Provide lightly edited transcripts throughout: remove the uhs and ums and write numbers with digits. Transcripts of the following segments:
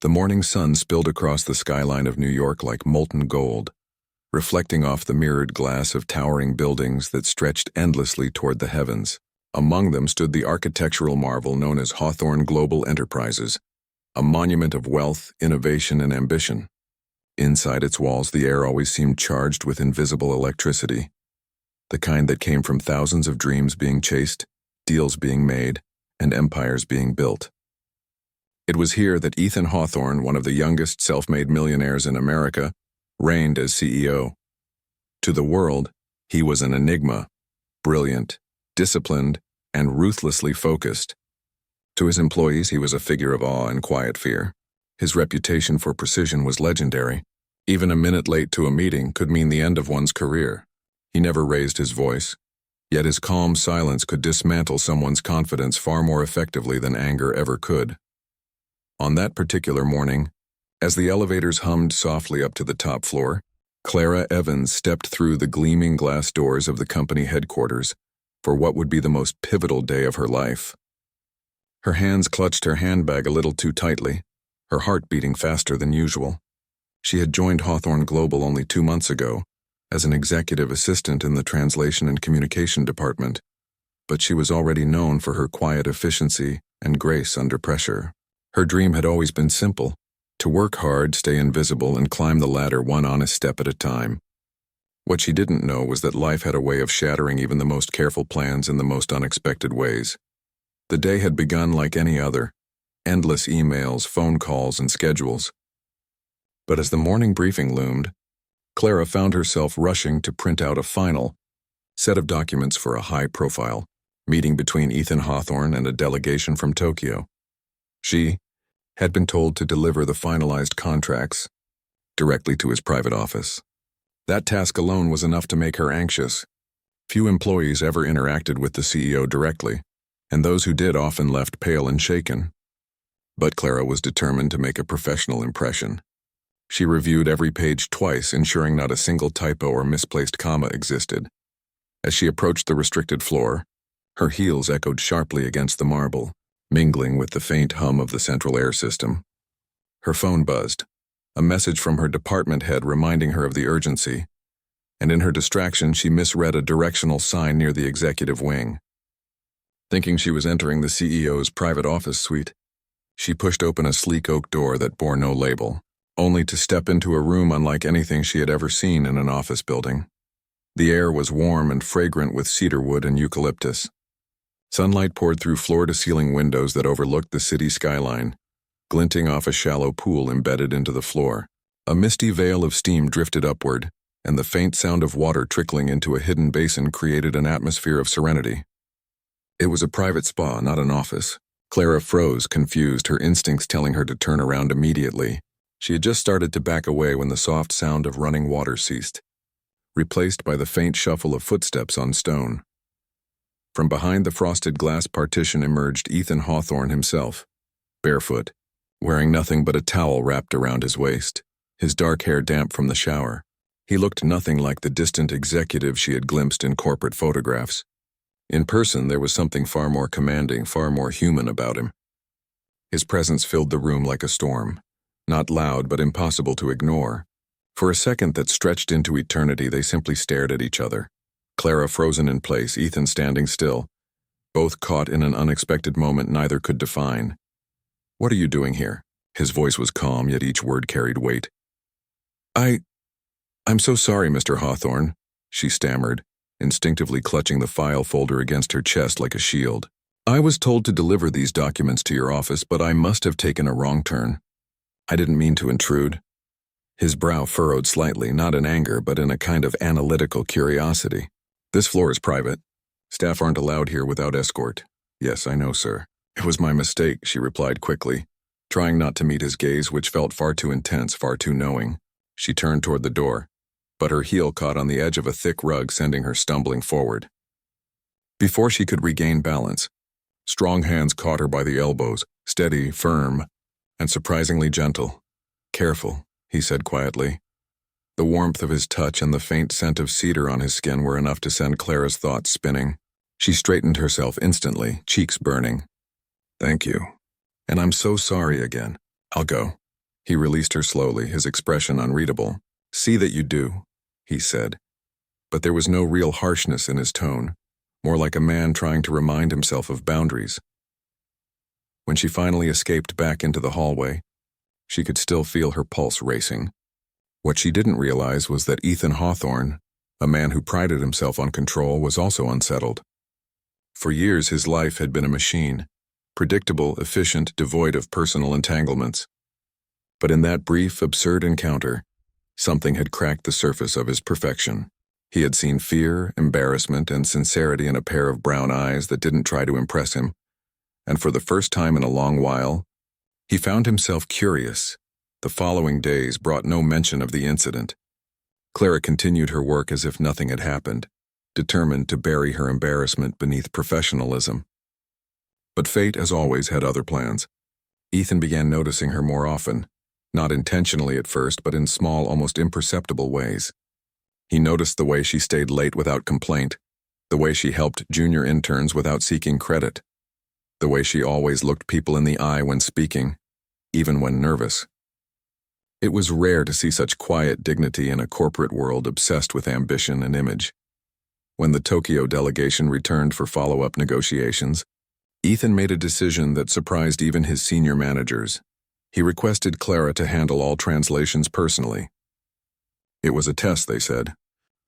The morning sun spilled across the skyline of New York like molten gold, reflecting off the mirrored glass of towering buildings that stretched endlessly toward the heavens. Among them stood the architectural marvel known as Hawthorne Global Enterprises, a monument of wealth, innovation, and ambition. Inside its walls, the air always seemed charged with invisible electricity, the kind that came from thousands of dreams being chased, deals being made, and empires being built. It was here that Ethan Hawthorne, one of the youngest self-made millionaires in America, reigned as CEO. To the world, he was an enigma, brilliant, disciplined, and ruthlessly focused. To his employees, he was a figure of awe and quiet fear. His reputation for precision was legendary. Even a minute late to a meeting could mean the end of one's career. He never raised his voice, yet his calm silence could dismantle someone's confidence far more effectively than anger ever could. On that particular morning, as the elevators hummed softly up to the top floor, Clara Evans stepped through the gleaming glass doors of the company headquarters for what would be the most pivotal day of her life. Her hands clutched her handbag a little too tightly, her heart beating faster than usual. She had joined Hawthorne Global only 2 months ago as an executive assistant in the translation and communication department, but she was already known for her quiet efficiency and grace under pressure. Her dream had always been simple: to work hard, stay invisible, and climb the ladder one honest step at a time. What she didn't know was that life had a way of shattering even the most careful plans in the most unexpected ways. The day had begun like any other, endless emails, phone calls, and schedules. But as the morning briefing loomed, Clara found herself rushing to print out a final set of documents for a high-profile meeting between Ethan Hawthorne and a delegation from Tokyo. She had been told to deliver the finalized contracts directly to his private office. That task alone was enough to make her anxious. Few employees ever interacted with the CEO directly, and those who did often left pale and shaken. But Clara was determined to make a professional impression. She reviewed every page twice, ensuring not a single typo or misplaced comma existed. As she approached the restricted floor, her heels echoed sharply against the marble, mingling with the faint hum of the central air system. Her phone buzzed, a message from her department head reminding her of the urgency, and in her distraction she misread a directional sign near the executive wing. Thinking she was entering the CEO's private office suite, she pushed open a sleek oak door that bore no label, only to step into a room unlike anything she had ever seen in an office building. The air was warm and fragrant with cedarwood and eucalyptus. Sunlight poured through floor-to-ceiling windows that overlooked the city skyline, glinting off a shallow pool embedded into the floor. A misty veil of steam drifted upward, and the faint sound of water trickling into a hidden basin created an atmosphere of serenity. It was a private spa, not an office. Clara froze, confused, her instincts telling her to turn around immediately. She had just started to back away when the soft sound of running water ceased, replaced by the faint shuffle of footsteps on stone. From behind the frosted glass partition emerged Ethan Hawthorne himself, barefoot, wearing nothing but a towel wrapped around his waist, his dark hair damp from the shower. He looked nothing like the distant executive she had glimpsed in corporate photographs. In person, there was something far more commanding, far more human about him. His presence filled the room like a storm, not loud but impossible to ignore. For a second that stretched into eternity, they simply stared at each other. Clara frozen in place, Ethan standing still, both caught in an unexpected moment neither could define. "What are you doing here?" His voice was calm, yet each word carried weight. I'm so sorry, Mr. Hawthorne," she stammered, instinctively clutching the file folder against her chest like a shield. "I was told to deliver these documents to your office, but I must have taken a wrong turn. I didn't mean to intrude." His brow furrowed slightly, not in anger, but in a kind of analytical curiosity. "This floor is private. Staff aren't allowed here without escort." "Yes, I know, sir." "It was my mistake," she replied quickly, trying not to meet his gaze, which felt far too intense, far too knowing. She turned toward the door, but her heel caught on the edge of a thick rug, sending her stumbling forward. Before she could regain balance, strong hands caught her by the elbows, steady, firm, and surprisingly gentle. "Careful," he said quietly. The warmth of his touch and the faint scent of cedar on his skin were enough to send Clara's thoughts spinning. She straightened herself instantly, cheeks burning. "Thank you. And I'm so sorry again. I'll go." He released her slowly, his expression unreadable. "See that you do," he said. But there was no real harshness in his tone, more like a man trying to remind himself of boundaries. When she finally escaped back into the hallway, she could still feel her pulse racing. What she didn't realize was that Ethan Hawthorne, a man who prided himself on control, was also unsettled. For years his life had been a machine, predictable, efficient, devoid of personal entanglements. But in that brief, absurd encounter, something had cracked the surface of his perfection. He had seen fear, embarrassment, and sincerity in a pair of brown eyes that didn't try to impress him, and for the first time in a long while, he found himself curious. The following days brought no mention of the incident. Clara continued her work as if nothing had happened, determined to bury her embarrassment beneath professionalism. But fate, as always, had other plans. Ethan began noticing her more often, not intentionally at first, but in small, almost imperceptible ways. He noticed the way she stayed late without complaint, the way she helped junior interns without seeking credit, the way she always looked people in the eye when speaking, even when nervous. It was rare to see such quiet dignity in a corporate world obsessed with ambition and image. When the Tokyo delegation returned for follow-up negotiations, Ethan made a decision that surprised even his senior managers. He requested Clara to handle all translations personally. It was a test, they said.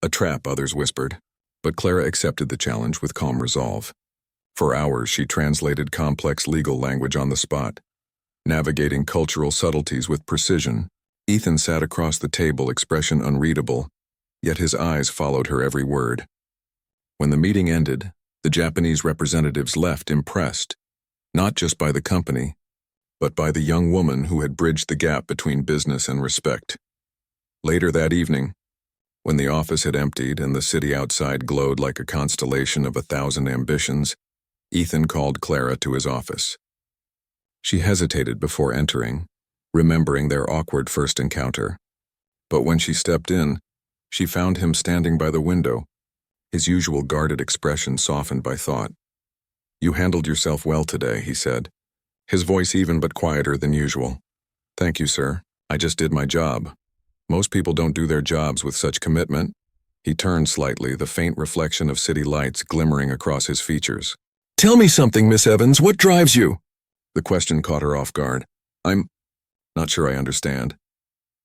A trap, others whispered. But Clara accepted the challenge with calm resolve. For hours, she translated complex legal language on the spot, navigating cultural subtleties with precision. Ethan sat across the table, expression unreadable, yet his eyes followed her every word. When the meeting ended, the Japanese representatives left impressed, not just by the company, but by the young woman who had bridged the gap between business and respect. Later that evening, when the office had emptied and the city outside glowed like a constellation of 1,000 ambitions, Ethan called Clara to his office. She hesitated before entering, remembering their awkward first encounter. But when she stepped in, she found him standing by the window, his usual guarded expression softened by thought. "You handled yourself well today," he said, his voice even but quieter than usual. "Thank you, sir. I just did my job. Most people don't do their jobs with such commitment." He turned slightly, the faint reflection of city lights glimmering across his features. "Tell me something, Miss Evans. What drives you?" The question caught her off guard. "I'm not sure I understand.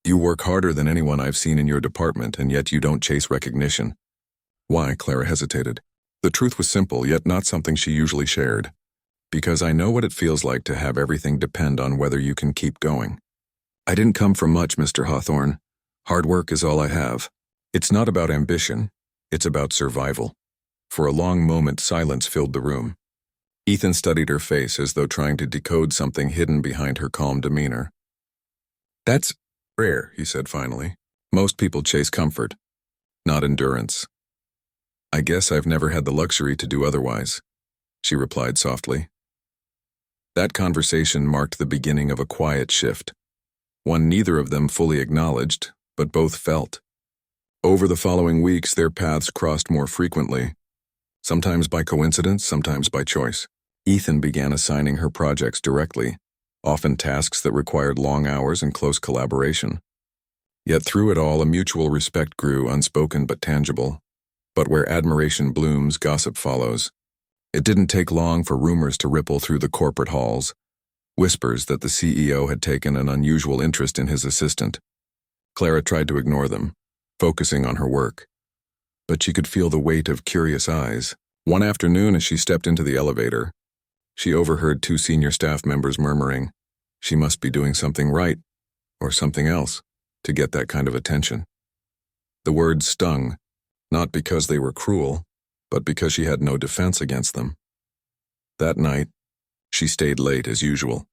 You work harder than anyone I've seen in your department, and yet you don't chase recognition." "Why?" Clara hesitated. The truth was simple, yet not something she usually shared. "Because I know what it feels like to have everything depend on whether you can keep going. I didn't come from much, Mr. Hawthorne. Hard work is all I have. It's not about ambition. It's about survival." For a long moment, silence filled the room. Ethan studied her face as though trying to decode something hidden behind her calm demeanor. "That's rare," he said finally. "Most people chase comfort, not endurance." "I guess I've never had the luxury to do otherwise," she replied softly. That conversation marked the beginning of a quiet shift, one neither of them fully acknowledged, but both felt. Over the following weeks, their paths crossed more frequently, sometimes by coincidence, sometimes by choice. Ethan began assigning her projects directly, often tasks that required long hours and close collaboration. Yet through it all, a mutual respect grew, unspoken but tangible. But where admiration blooms, gossip follows. It didn't take long for rumors to ripple through the corporate halls, whispers that the CEO had taken an unusual interest in his assistant. Clara tried to ignore them, focusing on her work. But she could feel the weight of curious eyes. One afternoon, as she stepped into the elevator, she overheard two senior staff members murmuring, "She must be doing something right, or something else, to get that kind of attention." The words stung, not because they were cruel, but because she had no defense against them. That night, she stayed late as usual,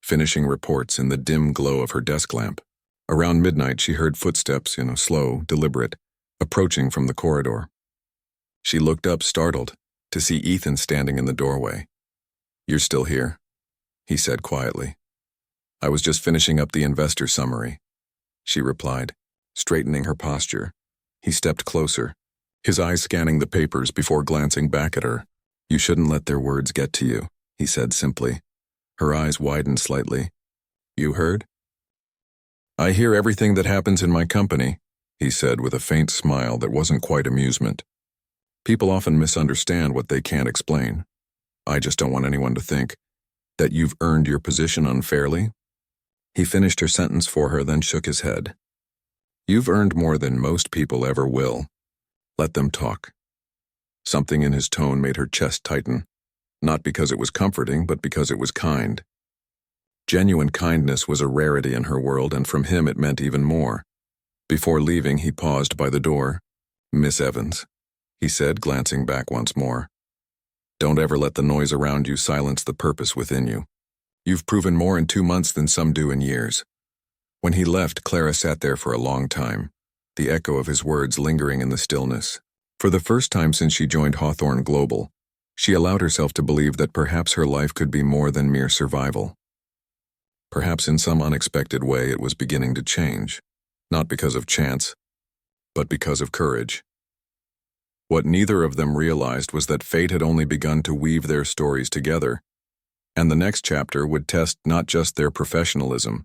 finishing reports in the dim glow of her desk lamp. Around midnight, she heard footsteps, slow, deliberate, approaching from the corridor. She looked up, startled, to see Ethan standing in the doorway. "You're still here," he said quietly. "I was just finishing up the investor summary," she replied, straightening her posture. He stepped closer, his eyes scanning the papers before glancing back at her. "You shouldn't let their words get to you," he said simply. Her eyes widened slightly. "You heard?" I hear everything that happens in my company, he said with a faint smile that wasn't quite amusement. People often misunderstand what they can't explain. I just don't want anyone to think that you've earned your position unfairly. He finished her sentence for her, then shook his head. You've earned more than most people ever will. Let them talk. Something in his tone made her chest tighten, not because it was comforting, but because it was kind. Genuine kindness was a rarity in her world, and from him it meant even more. Before leaving, he paused by the door. Miss Evans, he said, glancing back once more. Don't ever let the noise around you silence the purpose within you. You've proven more in 2 months than some do in years. When he left, Clara sat there for a long time, the echo of his words lingering in the stillness. For the first time since she joined Hawthorne Global, she allowed herself to believe that perhaps her life could be more than mere survival. Perhaps in some unexpected way it was beginning to change, not because of chance, but because of courage. What neither of them realized was that fate had only begun to weave their stories together, and the next chapter would test not just their professionalism,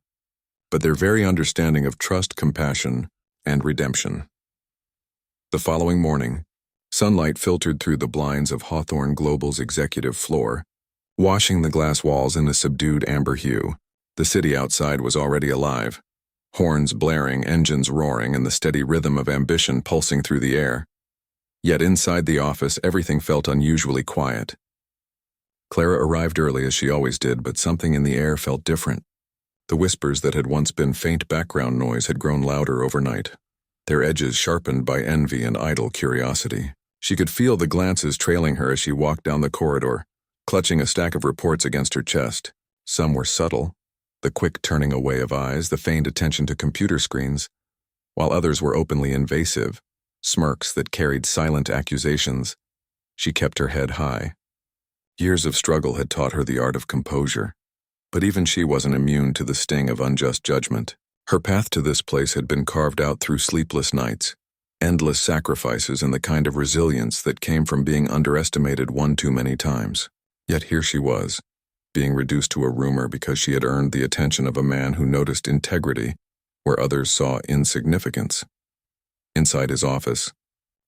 but their very understanding of trust, compassion, and redemption. The following morning, sunlight filtered through the blinds of Hawthorne Global's executive floor, washing the glass walls in a subdued amber hue. The city outside was already alive, horns blaring, engines roaring, and the steady rhythm of ambition pulsing through the air. Yet inside the office, everything felt unusually quiet. Clara arrived early as she always did, but something in the air felt different. The whispers that had once been faint background noise had grown louder overnight, their edges sharpened by envy and idle curiosity. She could feel the glances trailing her as she walked down the corridor, clutching a stack of reports against her chest. Some were subtle, the quick turning away of eyes, the feigned attention to computer screens, while others were openly invasive, smirks that carried silent accusations. She kept her head high. Years of struggle had taught her the art of composure, but even she wasn't immune to the sting of unjust judgment. Her path to this place had been carved out through sleepless nights, endless sacrifices, and the kind of resilience that came from being underestimated one too many times. Yet here she was, being reduced to a rumor because she had earned the attention of a man who noticed integrity where others saw insignificance. Inside his office,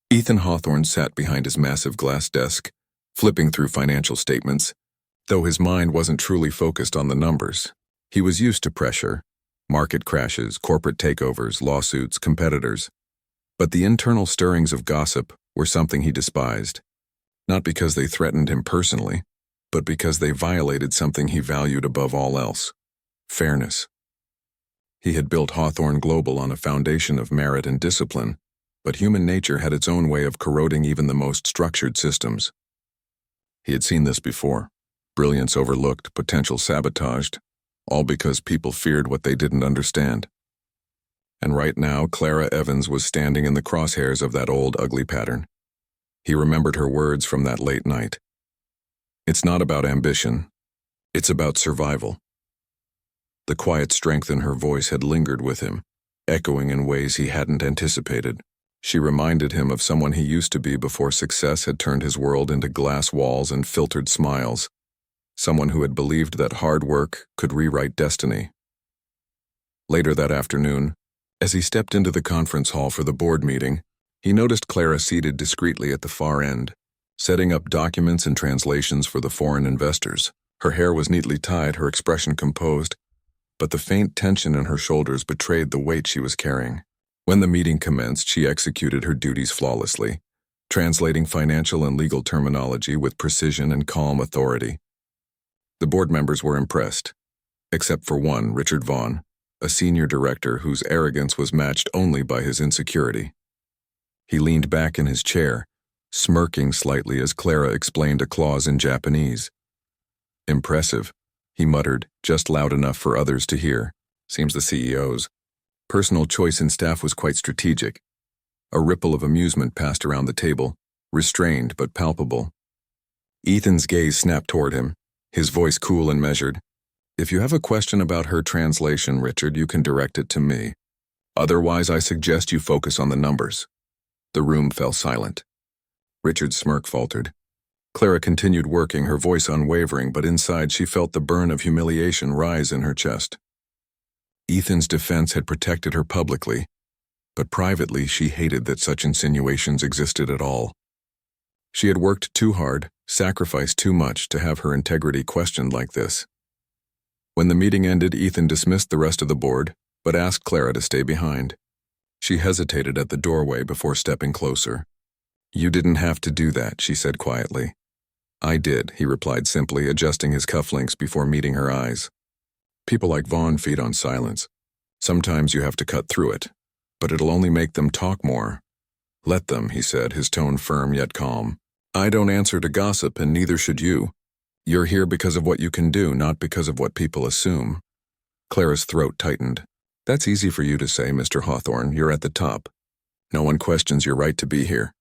Ethan Hawthorne sat behind his massive glass desk, flipping through financial statements, though his mind wasn't truly focused on the numbers. He was used to pressure, market crashes, corporate takeovers, lawsuits, competitors. But the internal stirrings of gossip were something he despised, not because they threatened him personally, but because they violated something he valued above all else: fairness. He had built Hawthorne Global on a foundation of merit and discipline, but human nature had its own way of corroding even the most structured systems. He had seen this before: brilliance overlooked, potential sabotaged, all because people feared what they didn't understand. And right now, Clara Evans was standing in the crosshairs of that old ugly pattern. He remembered her words from that late night. It's not about ambition. It's about survival. The quiet strength in her voice had lingered with him, echoing in ways he hadn't anticipated. She reminded him of someone he used to be before success had turned his world into glass walls and filtered smiles. Someone who had believed that hard work could rewrite destiny. Later that afternoon, as he stepped into the conference hall for the board meeting, he noticed Clara seated discreetly at the far end, setting up documents and translations for the foreign investors. Her hair was neatly tied, her expression composed, but the faint tension in her shoulders betrayed the weight she was carrying. When the meeting commenced, she executed her duties flawlessly, translating financial and legal terminology with precision and calm authority. The board members were impressed, except for one, Richard Vaughn, a senior director whose arrogance was matched only by his insecurity. He leaned back in his chair, smirking slightly as Clara explained a clause in Japanese. Impressive, he muttered, just loud enough for others to hear. Seems the CEO's personal choice in staff was quite strategic. A ripple of amusement passed around the table, restrained but palpable. Ethan's gaze snapped toward him, his voice cool and measured. If you have a question about her translation, Richard, you can direct it to me. Otherwise, I suggest you focus on the numbers. The room fell silent. Richard's smirk faltered. Clara continued working, her voice unwavering, but inside she felt the burn of humiliation rise in her chest. Ethan's defense had protected her publicly, but privately she hated that such insinuations existed at all. She had worked too hard, sacrificed too much to have her integrity questioned like this. When the meeting ended, Ethan dismissed the rest of the board, but asked Clara to stay behind. She hesitated at the doorway before stepping closer. "You didn't have to do that," she said quietly. "I did," he replied simply, adjusting his cufflinks before meeting her eyes. "People like Vaughn feed on silence. Sometimes you have to cut through it, but it'll only make them talk more." "Let them," he said, his tone firm yet calm. "I don't answer to gossip, and neither should you. You're here because of what you can do, not because of what people assume." Clara's throat tightened. "That's easy for you to say, Mr. Hawthorne. You're at the top. No one questions your right to be here."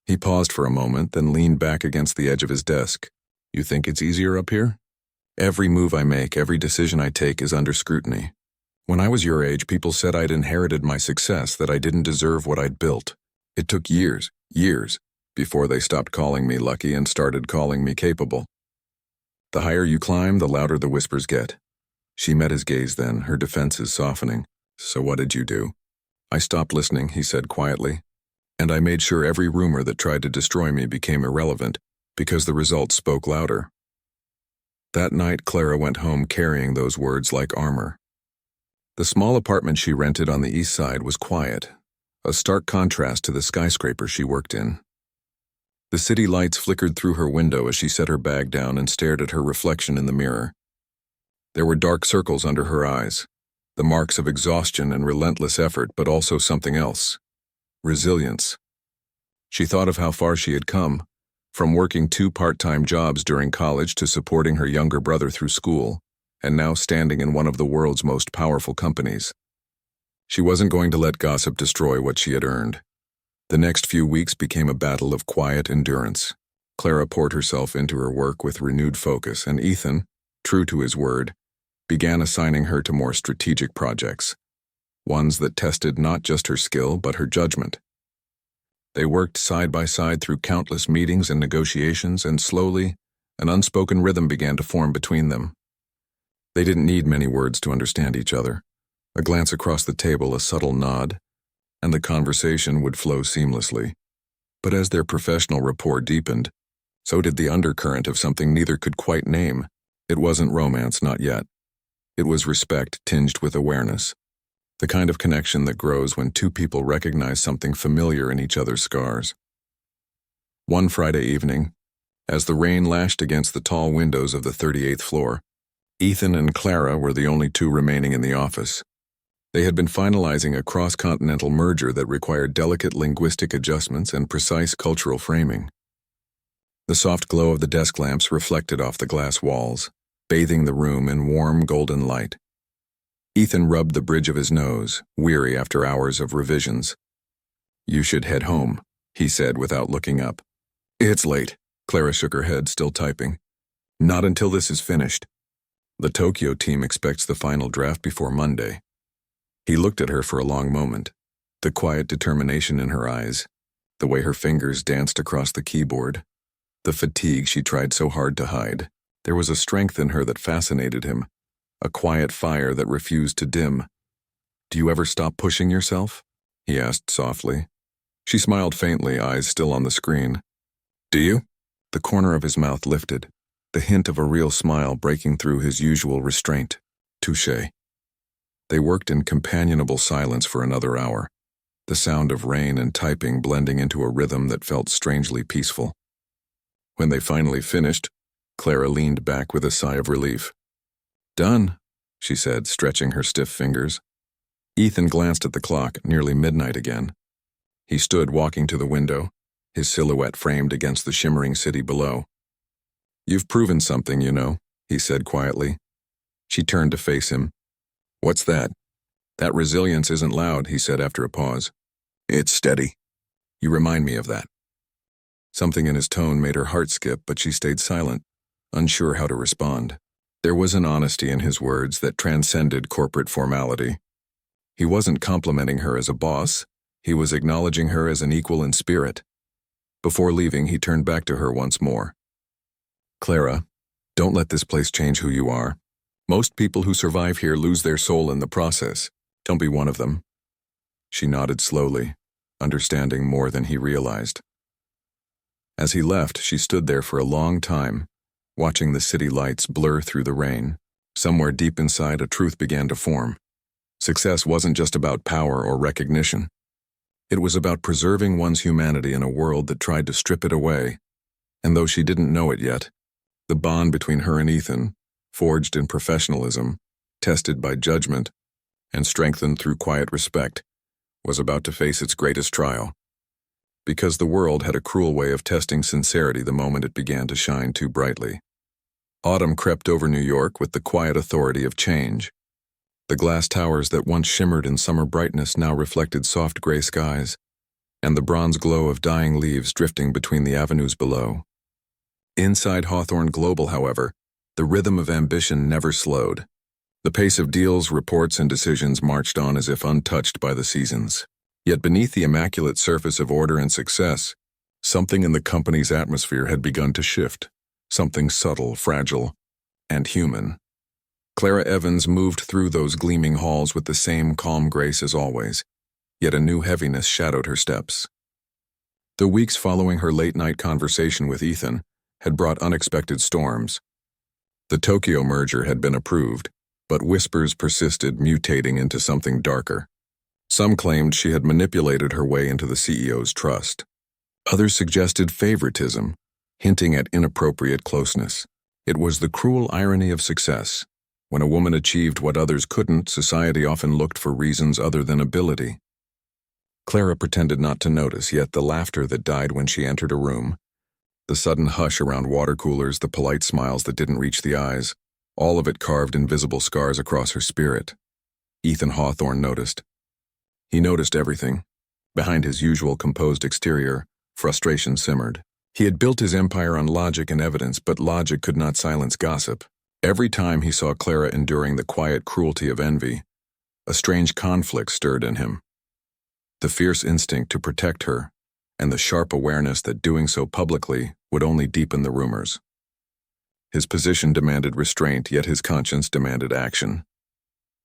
He paused for a moment, then leaned back against the edge of his desk. "You think it's easier up here? Every move I make, every decision I take is under scrutiny. When I was your age, people said I'd inherited my success, that I didn't deserve what I'd built. It took years, before they stopped calling me lucky and started calling me capable. The higher you climb, the louder the whispers get." She met his gaze then, her defenses softening. "So what did you do?" "I stopped listening," he said quietly. "And I made sure every rumor that tried to destroy me became irrelevant, because the results spoke louder." That night, Clara went home carrying those words like armor. The small apartment she rented on the east side was quiet, a stark contrast to the skyscraper she worked in. The city lights flickered through her window as she set her bag down and stared at her reflection in the mirror. There were dark circles under her eyes, the marks of exhaustion and relentless effort, but also something else: resilience. She thought of how far she had come, from working 2 part-time jobs during college to supporting her younger brother through school, and now standing in one of the world's most powerful companies. She wasn't going to let gossip destroy what she had earned. The next few weeks became a battle of quiet endurance. Clara poured herself into her work with renewed focus, and Ethan, true to his word, began assigning her to more strategic projects, ones that tested not just her skill but her judgment. They worked side by side through countless meetings and negotiations, and slowly, an unspoken rhythm began to form between them. They didn't need many words to understand each other. A glance across the table, a subtle nod, and the conversation would flow seamlessly. But as their professional rapport deepened, so did the undercurrent of something neither could quite name. It wasn't romance, not yet. It was respect tinged with awareness, the kind of connection that grows when 2 people recognize something familiar in each other's scars. One Friday evening, as the rain lashed against the tall windows of the 38th floor, Ethan and Clara were the only 2 remaining in the office. They had been finalizing a cross-continental merger that required delicate linguistic adjustments and precise cultural framing. The soft glow of the desk lamps reflected off the glass walls, bathing the room in warm golden light. Ethan rubbed the bridge of his nose, weary after hours of revisions. "You should head home," he said without looking up. "It's late." Clara shook her head, still typing. "Not until this is finished. The Tokyo team expects the final draft before Monday." He looked at her for a long moment, the quiet determination in her eyes, the way her fingers danced across the keyboard, the fatigue she tried so hard to hide. There was a strength in her that fascinated him, a quiet fire that refused to dim. "Do you ever stop pushing yourself?" he asked softly. She smiled faintly, eyes still on the screen. "Do you?" The corner of his mouth lifted, the hint of a real smile breaking through his usual restraint. "Touché." They worked in companionable silence for another hour, the sound of rain and typing blending into a rhythm that felt strangely peaceful. When they finally finished, Clara leaned back with a sigh of relief. "Done," she said, stretching her stiff fingers. Ethan glanced at the clock, nearly midnight again. He stood walking to the window, his silhouette framed against the shimmering city below. "You've proven something, you know," he said quietly. She turned to face him. "What's that?" "That resilience isn't loud," he said after a pause. "It's steady. You remind me of that." Something in his tone made her heart skip, but she stayed silent, unsure how to respond. There was an honesty in his words that transcended corporate formality. He wasn't complimenting her as a boss, he was acknowledging her as an equal in spirit. Before leaving, he turned back to her once more. "Clara, don't let this place change who you are. Most people who survive here lose their soul in the process. Don't be one of them. She nodded slowly, understanding more than he realized. As he left, she stood there for a long time, watching the city lights blur through the rain. Somewhere deep inside, a truth began to form. Success wasn't just about power or recognition. It was about preserving one's humanity in a world that tried to strip it away. And though she didn't know it yet, the bond between her and Ethan, forged in professionalism, tested by judgment, and strengthened through quiet respect, was about to face its greatest trial. Because the world had a cruel way of testing sincerity the moment it began to shine too brightly. Autumn crept over New York with the quiet authority of change. The glass towers that once shimmered in summer brightness now reflected soft gray skies, and the bronze glow of dying leaves drifting between the avenues below. Inside Hawthorne Global, however, the rhythm of ambition never slowed. The pace of deals, reports, and decisions marched on as if untouched by the seasons. Yet beneath the immaculate surface of order and success, something in the company's atmosphere had begun to shift. Something subtle, fragile, and human. Clara Evans moved through those gleaming halls with the same calm grace as always, yet a new heaviness shadowed her steps. The weeks following her late-night conversation with Ethan had brought unexpected storms. The Tokyo merger had been approved, but whispers persisted, mutating into something darker. Some claimed she had manipulated her way into the CEO's trust. Others suggested favoritism, hinting at inappropriate closeness. It was the cruel irony of success. When a woman achieved what others couldn't, society often looked for reasons other than ability. Clara pretended not to notice, yet the laughter that died when she entered a room, the sudden hush around water coolers, the polite smiles that didn't reach the eyes, all of it carved invisible scars across her spirit. Ethan Hawthorne noticed. He noticed everything. Behind his usual composed exterior, frustration simmered. He had built his empire on logic and evidence, but logic could not silence gossip. Every time he saw Clara enduring the quiet cruelty of envy, a strange conflict stirred in him. The fierce instinct to protect her, and the sharp awareness that doing so publicly would only deepen the rumors. His position demanded restraint, yet his conscience demanded action.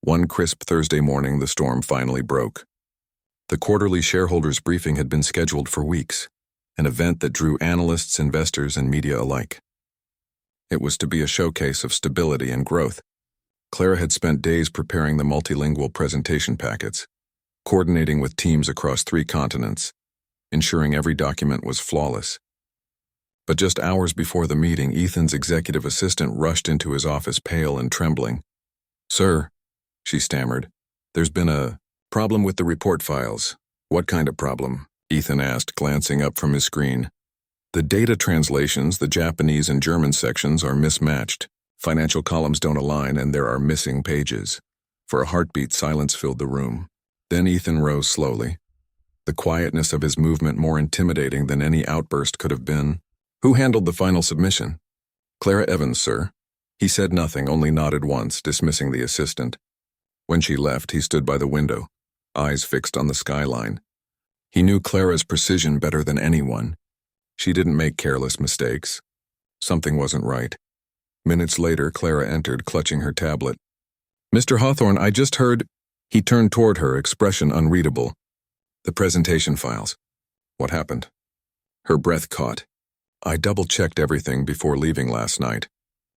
One crisp Thursday morning, the storm finally broke. The quarterly shareholders' briefing had been scheduled for weeks, an event that drew analysts, investors, and media alike. It was to be a showcase of stability and growth. Clara had spent days preparing the multilingual presentation packets, coordinating with teams across 3 continents, ensuring every document was flawless. But just hours before the meeting, Ethan's executive assistant rushed into his office, pale and trembling. "Sir," she stammered, "there's been a problem with the report files." "What kind of problem?" Ethan asked, glancing up from his screen. "The data translations, the Japanese and German sections, are mismatched. Financial columns don't align, and there are missing pages." For a heartbeat, silence filled the room. Then Ethan rose slowly, the quietness of his movement more intimidating than any outburst could have been. "Who handled the final submission?" "Clara Evans, sir." He said nothing, only nodded once, dismissing the assistant. When she left, he stood by the window, eyes fixed on the skyline. He knew Clara's precision better than anyone. She didn't make careless mistakes. Something wasn't right. Minutes later, Clara entered, clutching her tablet. "Mr. Hawthorne, I just heard—" He turned toward her, expression unreadable. "The presentation files." "What happened?" Her breath caught. "I double-checked everything before leaving last night.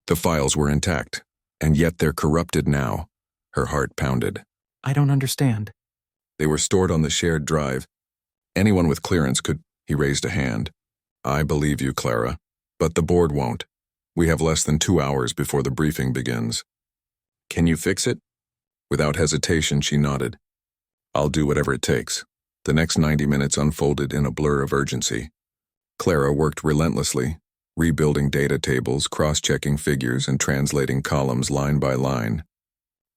The files were intact, and yet they're corrupted now." Her heart pounded. "I don't understand." "They were stored on the shared drive. Anyone with clearance could—" He raised a hand. "I believe you, Clara, but the board won't. We have less than 2 hours before the briefing begins." "Can you fix it?" Without hesitation, she nodded. "I'll do whatever it takes." The next 90 minutes unfolded in a blur of urgency. Clara worked relentlessly, rebuilding data tables, cross-checking figures, and translating columns line by line.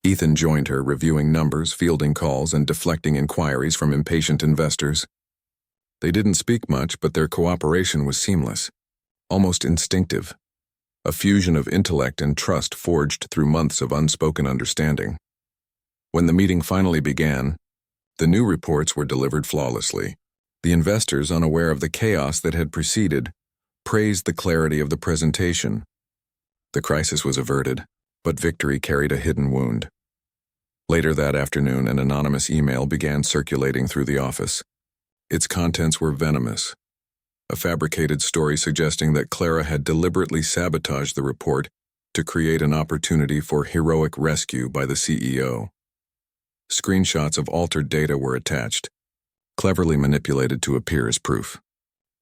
Ethan joined her, reviewing numbers, fielding calls, and deflecting inquiries from impatient investors. They didn't speak much, but their cooperation was seamless, almost instinctive. A fusion of intellect and trust forged through months of unspoken understanding. When the meeting finally began, the new reports were delivered flawlessly. The investors, unaware of the chaos that had preceded, praised the clarity of the presentation. The crisis was averted, But victory carried a hidden wound. Later that afternoon, an anonymous email began circulating through the office. Its contents were venomous. A fabricated story suggesting that Clara had deliberately sabotaged the report to create an opportunity for heroic rescue by the CEO. Screenshots of altered data were attached, cleverly manipulated to appear as proof.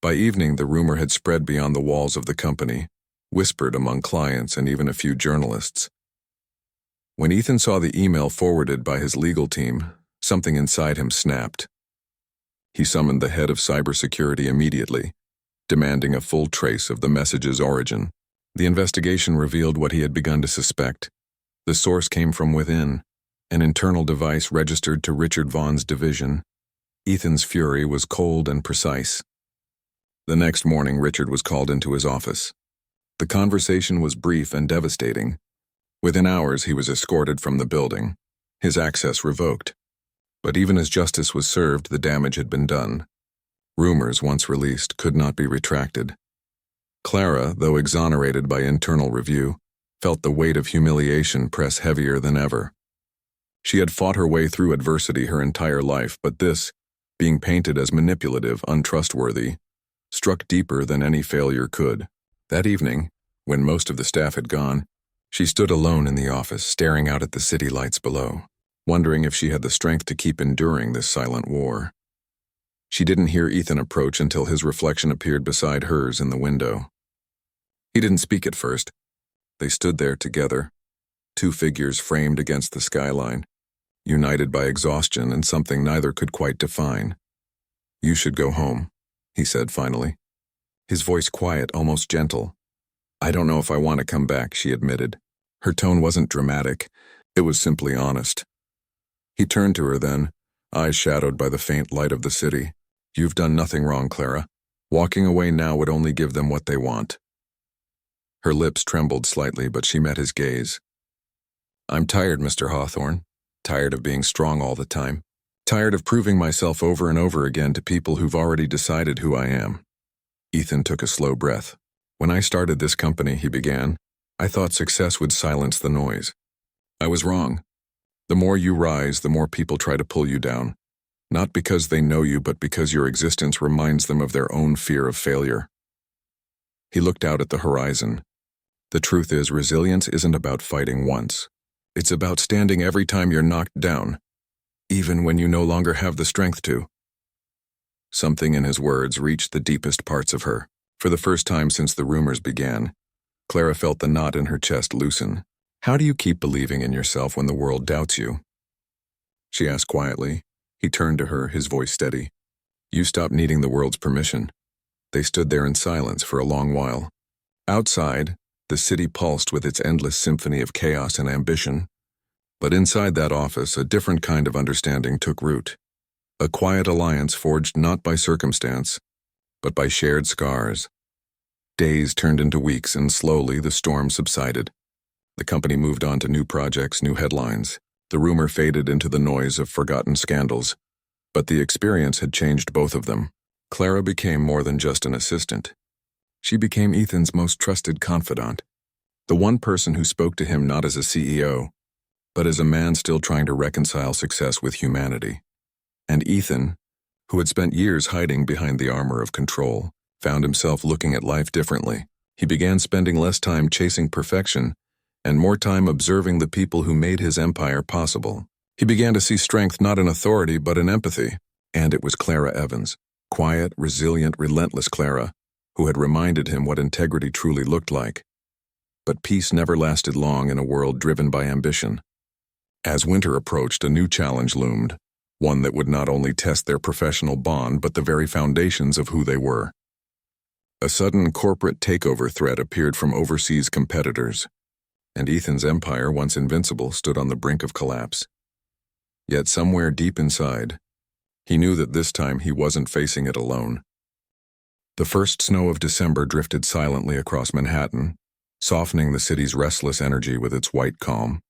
By evening, the rumor had spread beyond the walls of the company, whispered among clients and even a few journalists. When Ethan saw the email forwarded by his legal team, something inside him snapped. He summoned the head of cybersecurity immediately, demanding a full trace of the message's origin. The investigation revealed what he had begun to suspect. The source came from within, an internal device registered to Richard Vaughn's division. Ethan's fury was cold and precise. The next morning, Richard was called into his office. The conversation was brief and devastating. Within hours, he was escorted from the building, his access revoked. But even as justice was served, the damage had been done. Rumors, once released, could not be retracted. Clara, though exonerated by internal review, felt the weight of humiliation press heavier than ever. She had fought her way through adversity her entire life, but this, being painted as manipulative, untrustworthy, struck deeper than any failure could. That evening, when most of the staff had gone, she stood alone in the office, staring out at the city lights below, wondering if she had the strength to keep enduring this silent war. She didn't hear Ethan approach until his reflection appeared beside hers in the window. He didn't speak at first. They stood there together, two figures framed against the skyline, united by exhaustion and something neither could quite define. "You should go home," he said finally, his voice quiet, almost gentle. "I don't know if I want to come back," she admitted. Her tone wasn't dramatic, it was simply honest. He turned to her then, eyes shadowed by the faint light of the city. "You've done nothing wrong, Clara. Walking away now would only give them what they want." Her lips trembled slightly, but she met his gaze. "I'm tired, Mr. Hawthorne. Tired of being strong all the time. Tired of proving myself over and over again to people who've already decided who I am." Ethan took a slow breath. "When I started this company," he began, "I thought success would silence the noise. I was wrong. The more you rise, the more people try to pull you down. Not because they know you, but because your existence reminds them of their own fear of failure." He looked out at the horizon. The truth is, resilience isn't about fighting once. It's about standing every time you're knocked down, even when you no longer have the strength to. Something in his words reached the deepest parts of her. For the first time since the rumors began, Clara felt the knot in her chest loosen. "How do you keep believing in yourself when the world doubts you?" she asked quietly. He turned to her, his voice steady. "You stop needing the world's permission." They stood there in silence for a long while. Outside, the city pulsed with its endless symphony of chaos and ambition. But inside that office, a different kind of understanding took root. A quiet alliance forged not by circumstance, but by shared scars. Days turned into weeks, and slowly the storm subsided. The company moved on to new projects, new headlines. The rumor faded into the noise of forgotten scandals. But the experience had changed both of them. Clara became more than just an assistant. She became Ethan's most trusted confidant, the one person who spoke to him not as a CEO, but as a man still trying to reconcile success with humanity. And Ethan, who had spent years hiding behind the armor of control, found himself looking at life differently. He began spending less time chasing perfection and more time observing the people who made his empire possible. He began to see strength not in authority but in empathy, and it was Clara Evans, quiet, resilient, relentless Clara, who had reminded him what integrity truly looked like. But peace never lasted long in a world driven by ambition. As winter approached, a new challenge loomed, one that would not only test their professional bond but the very foundations of who they were. A sudden corporate takeover threat appeared from overseas competitors, and Ethan's empire, once invincible, stood on the brink of collapse. Yet somewhere deep inside, he knew that this time he wasn't facing it alone. The first snow of December drifted silently across Manhattan, softening the city's restless energy with its white calm.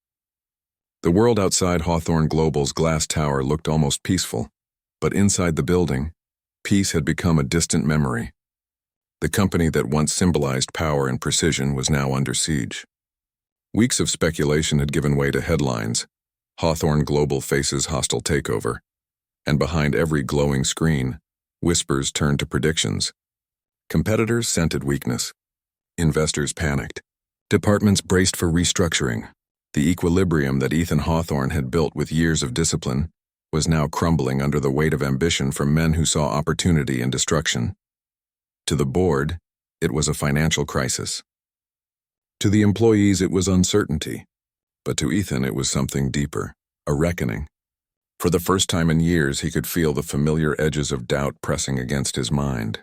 The world outside Hawthorne Global's glass tower looked almost peaceful, but inside the building, peace had become a distant memory. The company that once symbolized power and precision was now under siege. Weeks of speculation had given way to headlines. Hawthorne Global faces hostile takeover. And behind every glowing screen, whispers turned to predictions. Competitors scented weakness. Investors panicked. Departments braced for restructuring. The equilibrium that Ethan Hawthorne had built with years of discipline was now crumbling under the weight of ambition from men who saw opportunity in destruction. To the board, it was a financial crisis. To the employees, it was uncertainty. But to Ethan, it was something deeper, a reckoning. For the first time in years, he could feel the familiar edges of doubt pressing against his mind.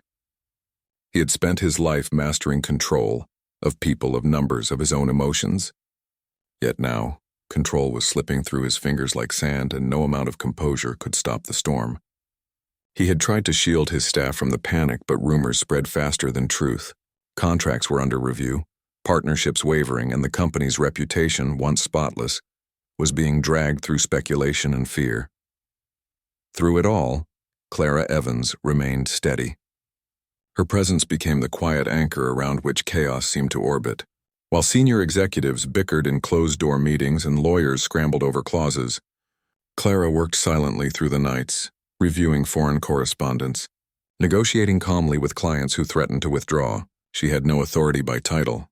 He had spent his life mastering control of people, of numbers, of his own emotions. Yet now, control was slipping through his fingers like sand, and no amount of composure could stop the storm. He had tried to shield his staff from the panic, but rumors spread faster than truth. Contracts were under review, partnerships wavering, and the company's reputation, once spotless, was being dragged through speculation and fear. Through it all, Clara Evans remained steady. Her presence became the quiet anchor around which chaos seemed to orbit. While senior executives bickered in closed-door meetings and lawyers scrambled over clauses, Clara worked silently through the nights, reviewing foreign correspondence, negotiating calmly with clients who threatened to withdraw. She had no authority by title,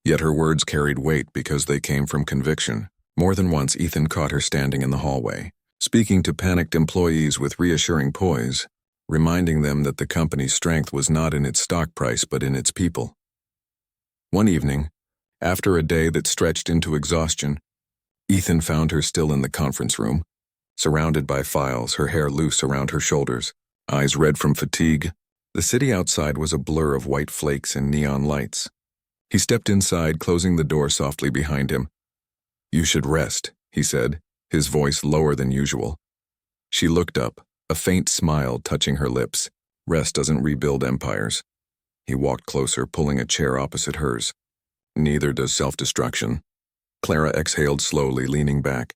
yet her words carried weight because they came from conviction. More than once, Ethan caught her standing in the hallway, speaking to panicked employees with reassuring poise, reminding them that the company's strength was not in its stock price but in its people. One evening, after a day that stretched into exhaustion, Ethan found her still in the conference room, surrounded by files, her hair loose around her shoulders, eyes red from fatigue. The city outside was a blur of white flakes and neon lights. He stepped inside, closing the door softly behind him. "You should rest," he said, his voice lower than usual. She looked up, a faint smile touching her lips. "Rest doesn't rebuild empires." He walked closer, pulling a chair opposite hers. "Neither does self-destruction." Clara exhaled slowly, leaning back.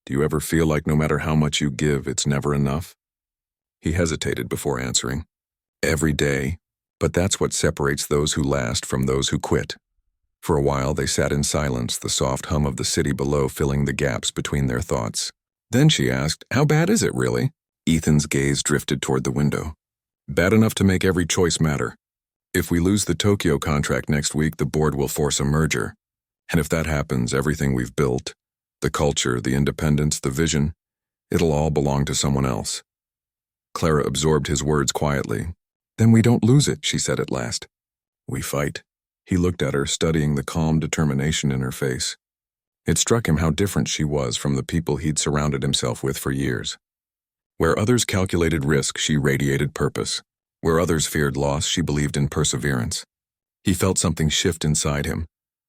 "Do you ever feel like no matter how much you give, it's never enough?" He hesitated before answering. "Every day, but that's what separates those who last from those who quit." For a while they sat in silence, the soft hum of the city below filling the gaps between their thoughts. Then she asked, "How bad is it, really?" Ethan's gaze drifted toward the window. "Bad enough to make every choice matter. If we lose the Tokyo contract next week, the board will force a merger. And if that happens, everything we've built, the culture, the independence, the vision, it'll all belong to someone else." Clara absorbed his words quietly. "Then we don't lose it," she said at last. "We fight." He looked at her, studying the calm determination in her face. It struck him how different she was from the people he'd surrounded himself with for years. Where others calculated risk, she radiated purpose. Where others feared loss, she believed in perseverance. He felt something shift inside him,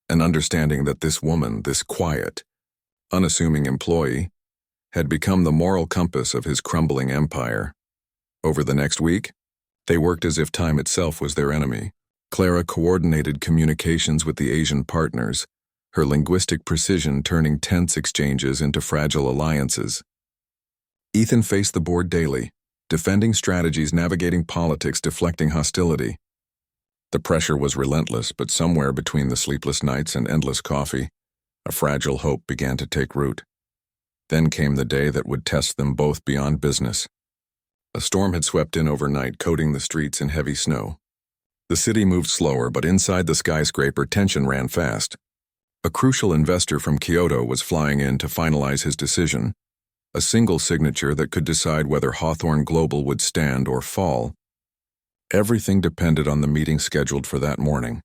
an understanding that this woman, this quiet, unassuming employee, had become the moral compass of his crumbling empire. Over the next week, they worked as if time itself was their enemy. Clara coordinated communications with the Asian partners, her linguistic precision turning tense exchanges into fragile alliances. Ethan faced the board daily, defending strategies, navigating politics, deflecting hostility. The pressure was relentless, but somewhere between the sleepless nights and endless coffee, a fragile hope began to take root. Then came the day that would test them both beyond business. A storm had swept in overnight, coating the streets in heavy snow. The city moved slower, but inside the skyscraper, tension ran fast. A crucial investor from Kyoto was flying in to finalize his decision, a single signature that could decide whether Hawthorne Global would stand or fall. Everything depended on the meeting scheduled for that morning.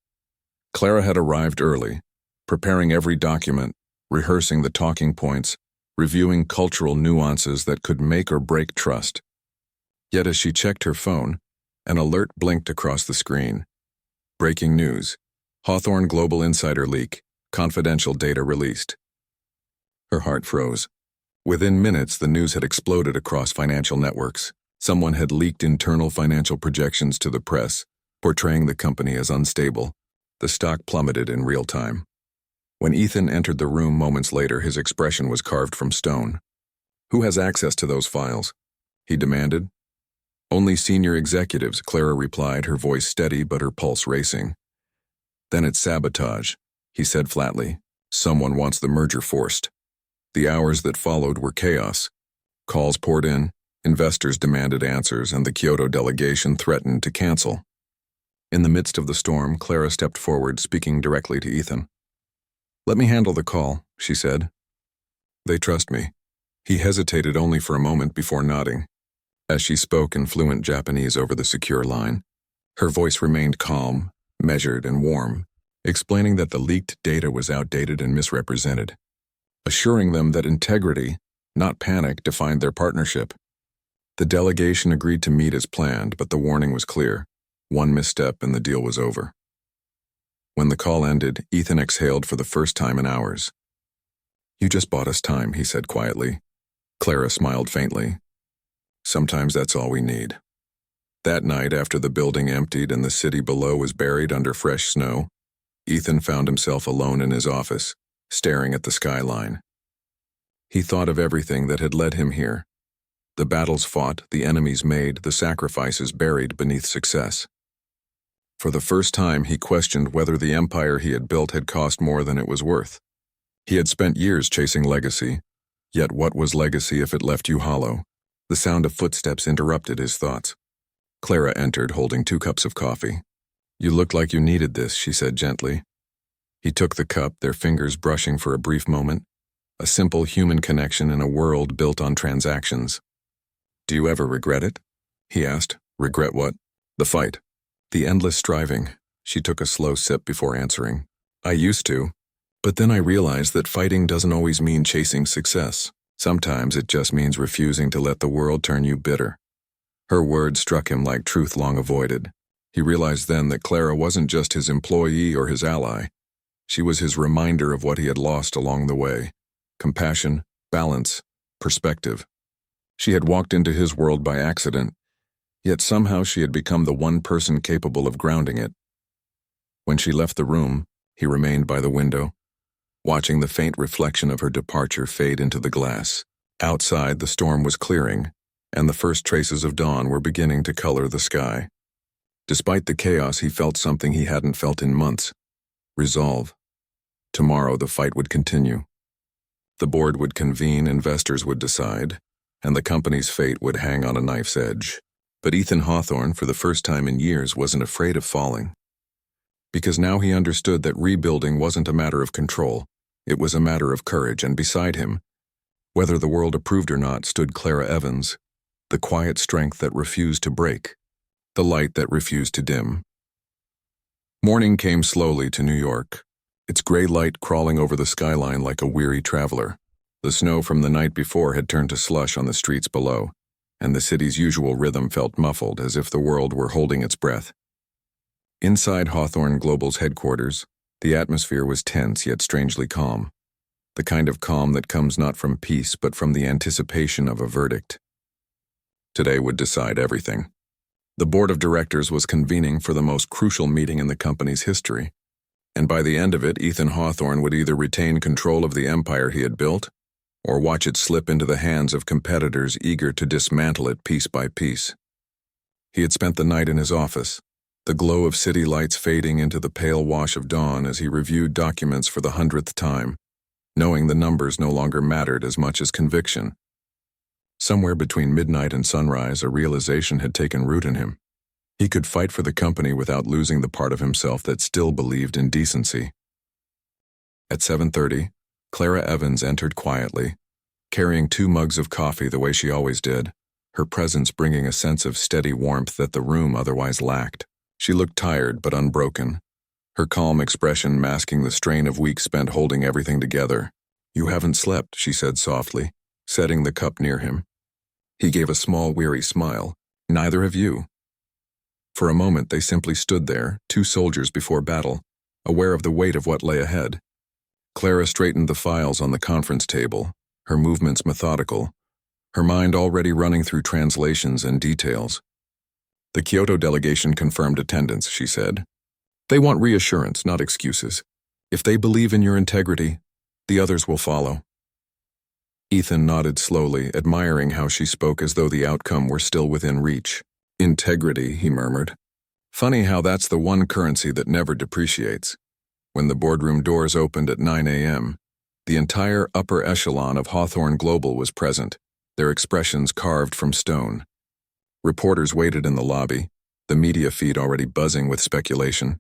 Clara had arrived early, preparing every document, rehearsing the talking points, reviewing cultural nuances that could make or break trust. Yet as she checked her phone, an alert blinked across the screen. Breaking news. Hawthorne Global insider leak. Confidential data released. Her heart froze. Within minutes, the news had exploded across financial networks. Someone had leaked internal financial projections to the press, portraying the company as unstable. The stock plummeted in real time. When Ethan entered the room moments later, his expression was carved from stone. "Who has access to those files?" he demanded. "Only senior executives," Clara replied, her voice steady but her pulse racing. "Then it's sabotage," he said flatly. Someone wants the merger forced. The hours that followed were chaos. Calls poured in, investors demanded answers, and the Kyoto delegation threatened to cancel. In the midst of the storm, Clara stepped forward, speaking directly to Ethan. "Let me handle the call," she said. "They trust me." He hesitated only for a moment before nodding. As she spoke in fluent Japanese over the secure line, her voice remained calm, measured, and warm, explaining that the leaked data was outdated and misrepresented, assuring them that integrity, not panic, defined their partnership. The delegation agreed to meet as planned, but the warning was clear. One misstep and the deal was over. When the call ended, Ethan exhaled for the first time in hours. "You just bought us time," he said quietly. Clara smiled faintly. "Sometimes that's all we need." That night, after the building emptied and the city below was buried under fresh snow, Ethan found himself alone in his office, staring at the skyline. He thought of everything that had led him here. The battles fought, the enemies made, the sacrifices buried beneath success. For the first time, he questioned whether the empire he had built had cost more than it was worth. He had spent years chasing legacy, yet what was legacy if it left you hollow? The sound of footsteps interrupted his thoughts. Clara entered, holding 2 cups of coffee. "You looked like you needed this," she said gently. He took the cup, their fingers brushing for a brief moment. A simple human connection in a world built on transactions. "Do you ever regret it?" he asked. "Regret what?" "The fight. The endless striving." She took a slow sip before answering. "I used to, but then I realized that fighting doesn't always mean chasing success. Sometimes it just means refusing to let the world turn you bitter." Her words struck him like truth long avoided. He realized then that Clara wasn't just his employee or his ally. She was his reminder of what he had lost along the way. Compassion, balance, perspective. She had walked into his world by accident, yet somehow she had become the one person capable of grounding it. When she left the room, he remained by the window, watching the faint reflection of her departure fade into the glass. Outside, the storm was clearing, and the first traces of dawn were beginning to color the sky. Despite the chaos, he felt something he hadn't felt in months. Resolve. Tomorrow the fight would continue. The board would convene, investors would decide, and the company's fate would hang on a knife's edge. But Ethan Hawthorne, for the first time in years, wasn't afraid of falling. Because now he understood that rebuilding wasn't a matter of control, it was a matter of courage, and beside him, whether the world approved or not, stood Clara Evans, the quiet strength that refused to break, the light that refused to dim. Morning came slowly to New York, its gray light crawling over the skyline like a weary traveler. The snow from the night before had turned to slush on the streets below, and the city's usual rhythm felt muffled, as if the world were holding its breath. Inside Hawthorne Global's headquarters, the atmosphere was tense yet strangely calm, the kind of calm that comes not from peace but from the anticipation of a verdict. Today would decide everything. The board of directors was convening for the most crucial meeting in the company's history, and by the end of it, Ethan Hawthorne would either retain control of the empire he had built, or watch it slip into the hands of competitors eager to dismantle it piece by piece. He had spent the night in his office, the glow of city lights fading into the pale wash of dawn as he reviewed documents for the 100th time, knowing the numbers no longer mattered as much as conviction. Somewhere between midnight and sunrise, a realization had taken root in him. He could fight for the company without losing the part of himself that still believed in decency. At 7:30, Clara Evans entered quietly, carrying 2 mugs of coffee the way she always did, her presence bringing a sense of steady warmth that the room otherwise lacked. She looked tired but unbroken, her calm expression masking the strain of weeks spent holding everything together. "You haven't slept," she said softly, setting the cup near him. He gave a small, weary smile. "Neither have you." For a moment they simply stood there, 2 soldiers before battle, aware of the weight of what lay ahead. Clara straightened the files on the conference table, her movements methodical, her mind already running through translations and details. "The Kyoto delegation confirmed attendance," she said. "They want reassurance, not excuses. If they believe in your integrity, the others will follow." Ethan nodded slowly, admiring how she spoke as though the outcome were still within reach. "Integrity," he murmured. "Funny how that's the one currency that never depreciates." When the boardroom doors opened at 9 a.m., the entire upper echelon of Hawthorne Global was present, their expressions carved from stone. Reporters waited in the lobby, the media feed already buzzing with speculation.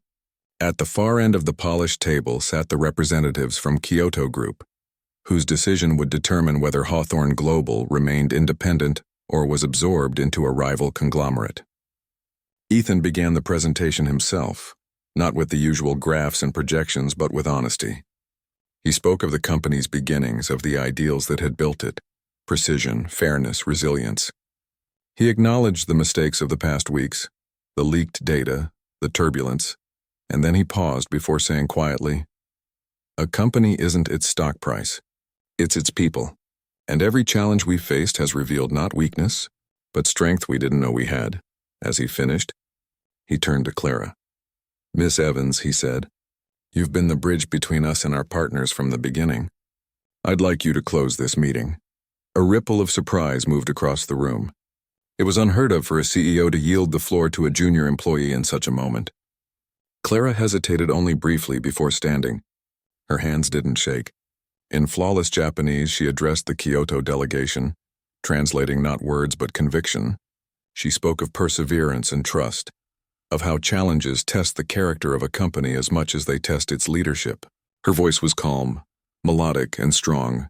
At the far end of the polished table sat the representatives from Kyoto Group, whose decision would determine whether Hawthorne Global remained independent or was absorbed into a rival conglomerate. Ethan began the presentation himself, not with the usual graphs and projections but with honesty. He spoke of the company's beginnings, of the ideals that had built it: precision, fairness, resilience. He acknowledged the mistakes of the past weeks, the leaked data, the turbulence, and then he paused before saying quietly, "A company isn't its stock price, it's its people. And every challenge we faced has revealed not weakness, but strength we didn't know we had." As he finished, he turned to Clara. "Miss Evans," he said, "you've been the bridge between us and our partners from the beginning. I'd like you to close this meeting." A ripple of surprise moved across the room. It was unheard of for a CEO to yield the floor to a junior employee in such a moment. Clara hesitated only briefly before standing. Her hands didn't shake. In flawless Japanese, she addressed the Kyoto delegation, translating not words but conviction. She spoke of perseverance and trust, of how challenges test the character of a company as much as they test its leadership. Her voice was calm, melodic, and strong,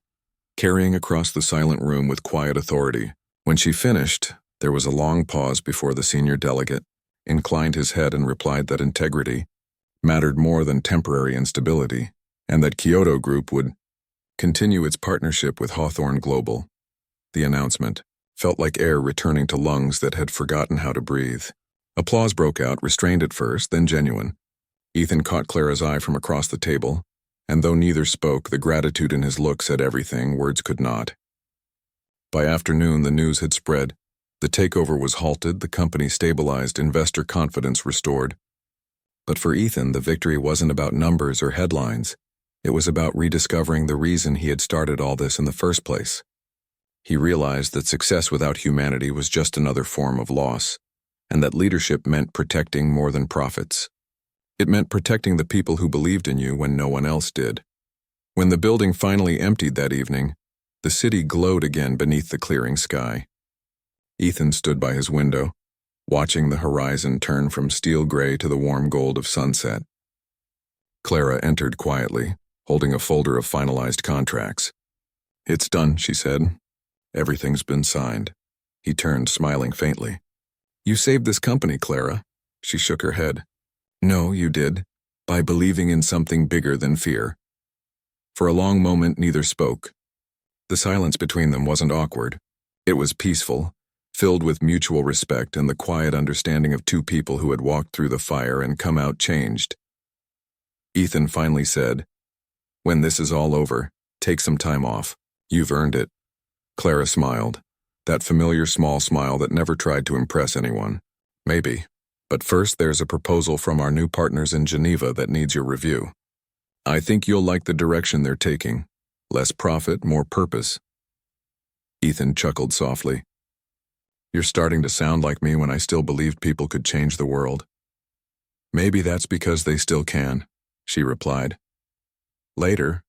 carrying across the silent room with quiet authority. When she finished, there was a long pause before the senior delegate inclined his head and replied that integrity mattered more than temporary instability, and that Kyoto Group would continue its partnership with Hawthorne Global. The announcement felt like air returning to lungs that had forgotten how to breathe. Applause broke out, restrained at first, then genuine. Ethan caught Clara's eye from across the table, and though neither spoke, the gratitude in his look said everything words could not. By afternoon, the news had spread. The takeover was halted, the company stabilized, investor confidence restored. But for Ethan, the victory wasn't about numbers or headlines. It was about rediscovering the reason he had started all this in the first place. He realized that success without humanity was just another form of loss, and that leadership meant protecting more than profits. It meant protecting the people who believed in you when no one else did. When the building finally emptied that evening, the city glowed again beneath the clearing sky. Ethan stood by his window, watching the horizon turn from steel gray to the warm gold of sunset. Clara entered quietly, holding a folder of finalized contracts. "It's done," she said. "Everything's been signed." He turned, smiling faintly. "You saved this company, Clara." She shook her head. "No, you did, by believing in something bigger than fear." For a long moment, neither spoke. The silence between them wasn't awkward. It was peaceful, filled with mutual respect and the quiet understanding of two people who had walked through the fire and come out changed. Ethan finally said, "When this is all over, take some time off. You've earned it." Clara smiled, that familiar small smile that never tried to impress anyone. "Maybe. But first there's a proposal from our new partners in Geneva that needs your review. I think you'll like the direction they're taking. Less profit, more purpose." Ethan chuckled softly. "You're starting to sound like me when I still believed people could change the world." "Maybe that's because they still can," she replied. Later,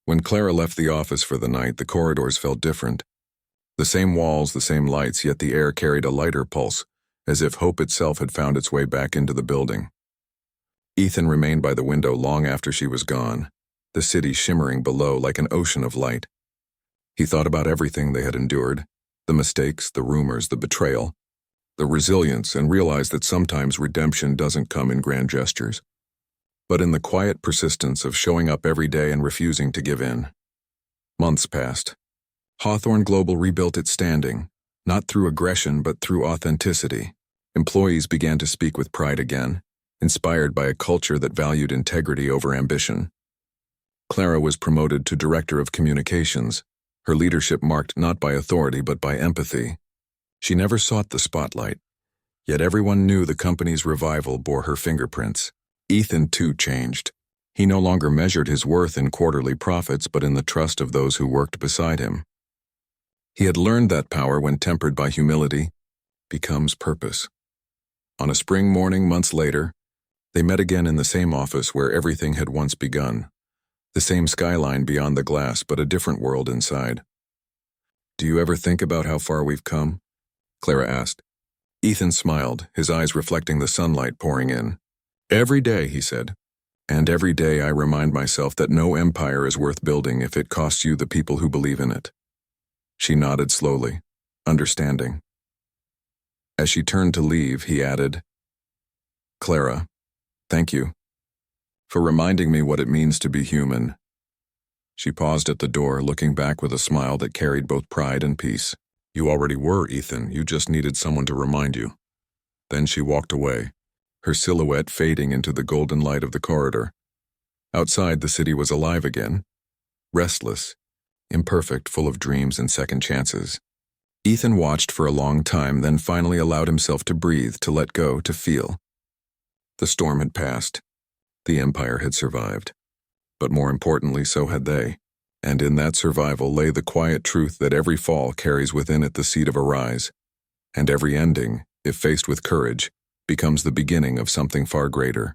when Clara left the office for the night, the corridors felt different. The same walls, the same lights, yet the air carried a lighter pulse, as if hope itself had found its way back into the building. Ethan remained by the window long after she was gone, the city shimmering below like an ocean of light. He thought about everything they had endured, the mistakes, the rumors, the betrayal, the resilience, and realized that sometimes redemption doesn't come in grand gestures, but in the quiet persistence of showing up every day and refusing to give in. Months passed. Hawthorne Global rebuilt its standing, not through aggression but through authenticity. Employees began to speak with pride again, inspired by a culture that valued integrity over ambition. Clara was promoted to Director of Communications, her leadership marked not by authority but by empathy. She never sought the spotlight, yet everyone knew the company's revival bore her fingerprints. Ethan, too, changed. He no longer measured his worth in quarterly profits but in the trust of those who worked beside him. He had learned that power, when tempered by humility, becomes purpose. On a spring morning months later, They met again in the same office where everything had once begun. The same skyline beyond the glass, but a different world inside. "Do you ever think about how far we've come?" Clara asked. Ethan smiled, his eyes reflecting the sunlight pouring in. "Every day," he said. "And every day I remind myself that no empire is worth building if it costs you the people who believe in it." She nodded slowly, understanding. As she turned to leave, he added, "Clara, thank you for reminding me what it means to be human." She paused at the door, looking back with a smile that carried both pride and peace. "You already were, Ethan. You just needed someone to remind you." Then she walked away, her silhouette fading into the golden light of the corridor. Outside, the city was alive again, restless, imperfect, full of dreams and second chances. Ethan watched for a long time, then finally allowed himself to breathe, to let go, to feel. The storm had passed. The empire had survived. But more importantly, so had they. And in that survival lay the quiet truth that every fall carries within it the seed of a rise. And every ending, if faced with courage, becomes the beginning of something far greater.